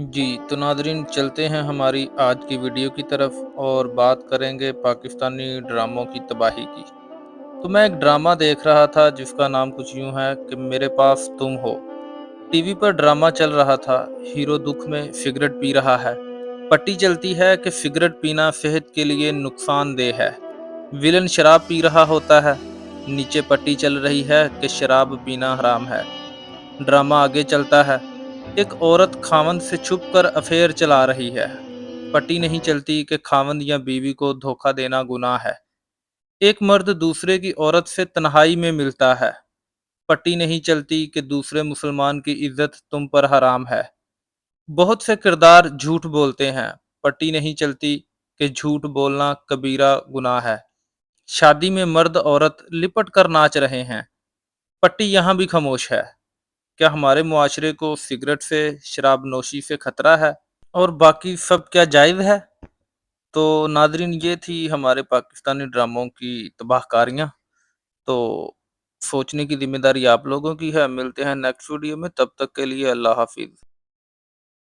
جی تو ناظرین چلتے ہیں ہماری آج کی ویڈیو کی طرف اور بات کریں گے پاکستانی ڈراموں کی تباہی کی۔ تو میں ایک ڈرامہ دیکھ رہا تھا جس کا نام کچھ یوں ہے کہ میرے پاس تم ہو۔ ٹی وی پر ڈرامہ چل رہا تھا، ہیرو دکھ میں سگریٹ پی رہا ہے۔ پٹی چلتی ہے کہ سگریٹ پینا صحت کے لیے نقصان دہ ہے۔ ویلن شراب پی رہا ہوتا ہے، نیچے پٹی چل رہی ہے کہ شراب پینا حرام ہے۔ ڈرامہ آگے چلتا ہے، ایک عورت خاوند سے چھپ کر افیئر چلا رہی ہے۔ پٹی نہیں چلتی کہ خاوند یا بیوی کو دھوکہ دینا گناہ ہے۔ ایک مرد دوسرے کی عورت سے تنہائی میں ملتا ہے۔ پٹی نہیں چلتی کہ دوسرے مسلمان کی عزت تم پر حرام ہے۔ بہت سے کردار جھوٹ بولتے ہیں، پٹی نہیں چلتی کہ جھوٹ بولنا کبیرہ گناہ ہے۔ شادی میں مرد عورت لپٹ کر ناچ رہے ہیں، پٹی یہاں بھی خاموش ہے۔ کیا ہمارے معاشرے کو سگریٹ سے، شراب نوشی سے خطرہ ہے اور باقی سب کیا جائز ہے؟ تو ناظرین یہ تھی ہمارے پاکستانی ڈراموں کی تباہ کاریاں۔ تو سوچنے کی ذمہ داری آپ لوگوں کی ہے۔ ملتے ہیں نیکسٹ ویڈیو میں، تب تک کے لیے اللہ حافظ۔